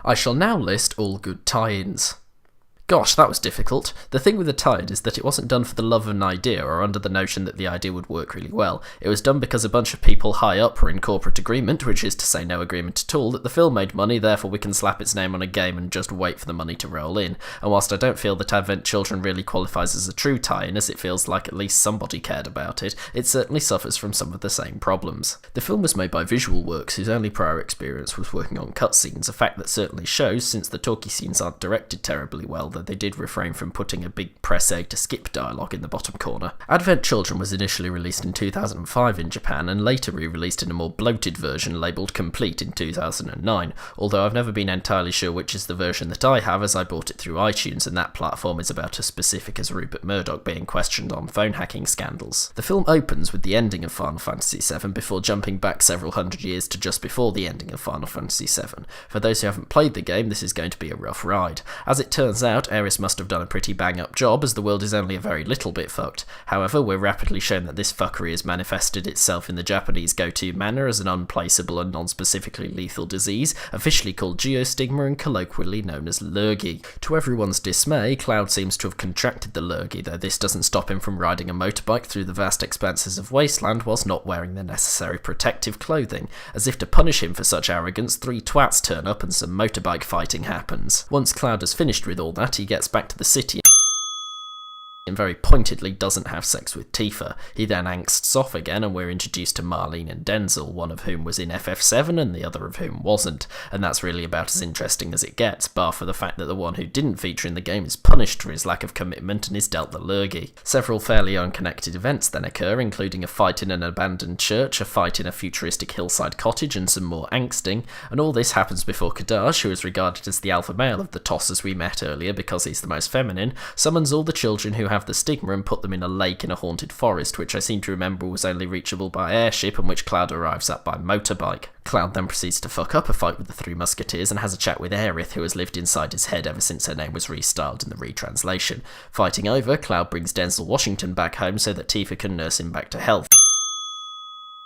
I shall now list all good tie-ins. Gosh, that was difficult. The thing with the tie-in is that it wasn't done for the love of an idea or under the notion that the idea would work really well. It was done because a bunch of people high up were in corporate agreement, which is to say no agreement at all, that the film made money, therefore we can slap its name on a game and just wait for the money to roll in. And whilst I don't feel that Advent Children really qualifies as a true tie-in, as it feels like at least somebody cared about it, it certainly suffers from some of the same problems. The film was made by Visual Works, whose only prior experience was working on cutscenes, a fact that certainly shows since the talkie scenes aren't directed terribly well, though they did refrain from putting a big press A to skip dialogue in the bottom corner. Advent Children was initially released in 2005 in Japan and later re-released in a more bloated version labelled Complete in 2009, although I've never been entirely sure which is the version that I have, as I bought it through iTunes and that platform is about as specific as Rupert Murdoch being questioned on phone hacking scandals. The film opens with the ending of Final Fantasy VII before jumping back several hundred years to just before the ending of Final Fantasy VII. For those who haven't played the game, this is going to be a rough ride. As it turns out, Aerith must have done a pretty bang-up job, as the world is only a very little bit fucked. However, we're rapidly shown that this fuckery has manifested itself in the Japanese go-to manner as an unplaceable and non-specifically lethal disease, officially called geostigma and colloquially known as lurgy. To everyone's dismay, Cloud seems to have contracted the lurgy, though this doesn't stop him from riding a motorbike through the vast expanses of wasteland whilst not wearing the necessary protective clothing. As if to punish him for such arrogance, 3 twats turn up and some motorbike fighting happens. Once Cloud has finished with all that, he gets back to the city and very pointedly doesn't have sex with Tifa. He then angsts off again and we're introduced to Marlene and Denzel, one of whom was in FF7 and the other of whom wasn't, and that's really about as interesting as it gets, bar for the fact that the one who didn't feature in the game is punished for his lack of commitment and is dealt the lurgy. Several fairly unconnected events then occur, including a fight in an abandoned church, a fight in a futuristic hillside cottage and some more angsting, and all this happens before Kadash, who is regarded as the alpha male of the tossers we met earlier because he's the most feminine, summons all the children who have the stigma and put them in a lake in a haunted forest, which I seem to remember was only reachable by airship and which Cloud arrives at by motorbike. Cloud then proceeds to fuck up a fight with the 3 musketeers and has a chat with Aerith, who has lived inside his head ever since her name was restyled in the retranslation. Fighting over, Cloud brings Denzel Washington back home so that Tifa can nurse him back to health,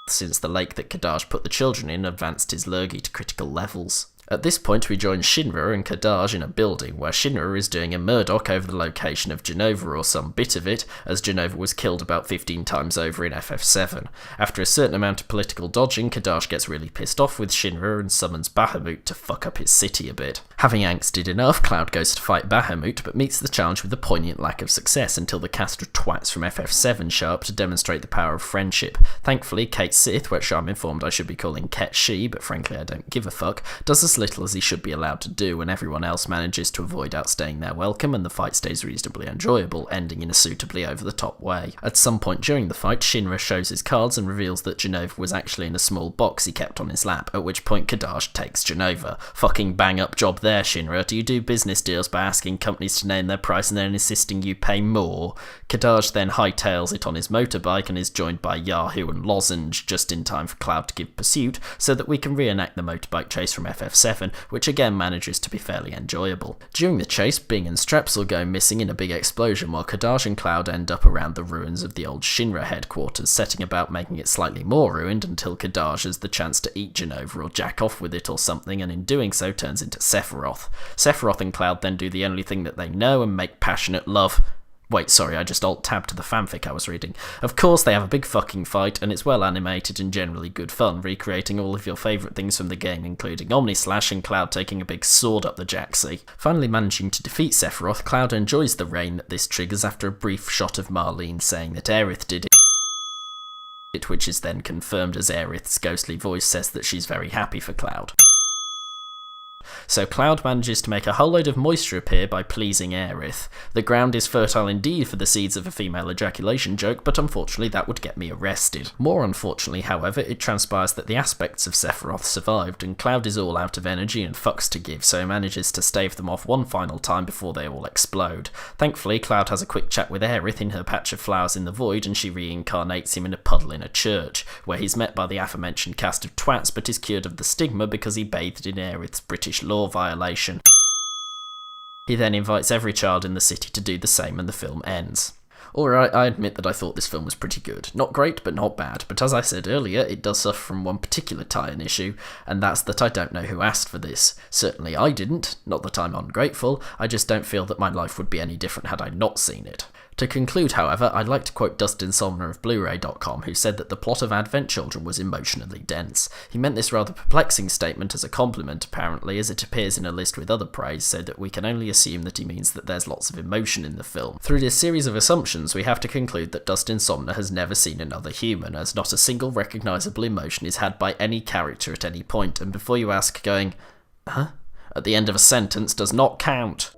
since the lake that Kadash put the children in advanced his lurgy to critical levels. At this point we join Shinra and Kadash in a building where Shinra is doing a Murdoch over the location of Genova or some bit of it, as Genova was killed about 15 times over in FF7. After a certain amount of political dodging, Kadash gets really pissed off with Shinra and summons Bahamut to fuck up his city a bit. Having angsted enough, Cloud goes to fight Bahamut but meets the challenge with a poignant lack of success until the cast of twats from FF7 show up to demonstrate the power of friendship. Thankfully, Kate Sith, which I'm informed I should be calling Ket She, but frankly I don't give a fuck, does as little as he should be allowed to do, and everyone else manages to avoid outstaying their welcome and the fight stays reasonably enjoyable, ending in a suitably over-the-top way. At some point during the fight, Shinra shows his cards and reveals that Genova was actually in a small box he kept on his lap, at which point Kadash takes Genova. Fucking bang-up job there, Shinra. Do you do business deals by asking companies to name their price and then insisting you pay more? Kadash then hightails it on his motorbike and is joined by Yahoo and Lozenge just in time for Cloud to give pursuit, so that we can reenact the motorbike chase from FF7, which again manages to be fairly enjoyable. During the chase, Bing and Strepsil go missing in a big explosion, while Kadash and Cloud end up around the ruins of the old Shinra headquarters, setting about making it slightly more ruined until Kadash has the chance to eat Genova or jack off with it or something, and in doing so turns into Sephiroth. Sephiroth and Cloud then do the only thing that they know and make passionate love. Wait, sorry, I just alt-tabbed to the fanfic I was reading. Of course they have a big fucking fight, and it's well animated and generally good fun, recreating all of your favourite things from the game, including Omnislash and Cloud taking a big sword up the jacksie. Finally managing to defeat Sephiroth, Cloud enjoys the rain that this triggers after a brief shot of Marlene saying that Aerith did it, which is then confirmed as Aerith's ghostly voice says that she's very happy for Cloud. So Cloud manages to make a whole load of moisture appear by pleasing Aerith. The ground is fertile indeed for the seeds of a female ejaculation joke, but unfortunately that would get me arrested. More unfortunately, however, it transpires that the aspects of Sephiroth survived, and Cloud is all out of energy and fucks to give, so manages to stave them off one final time before they all explode. Thankfully, Cloud has a quick chat with Aerith in her patch of flowers in the void, and she reincarnates him in a puddle in a church, where he's met by the aforementioned cast of twats, but is cured of the stigma because he bathed in Aerith's British law violation. He then invites every child in the city to do the same and the film ends. Alright, I admit that I thought this film was pretty good. Not great, but not bad. But as I said earlier, it does suffer from one particular tie-in issue, and that's that I don't know who asked for this. Certainly I didn't. Not that I'm ungrateful, I just don't feel that my life would be any different had I not seen it. To conclude, however, I'd like to quote Dustin Somner of Blu-ray.com, who said that the plot of Advent Children was emotionally dense. He meant this rather perplexing statement as a compliment, apparently, as it appears in a list with other praise, so that we can only assume that he means that there's lots of emotion in the film. Through this series of assumptions, we have to conclude that Dustin Somner has never seen another human, as not a single recognisable emotion is had by any character at any point, and before you ask, going, huh? At the end of a sentence does not count.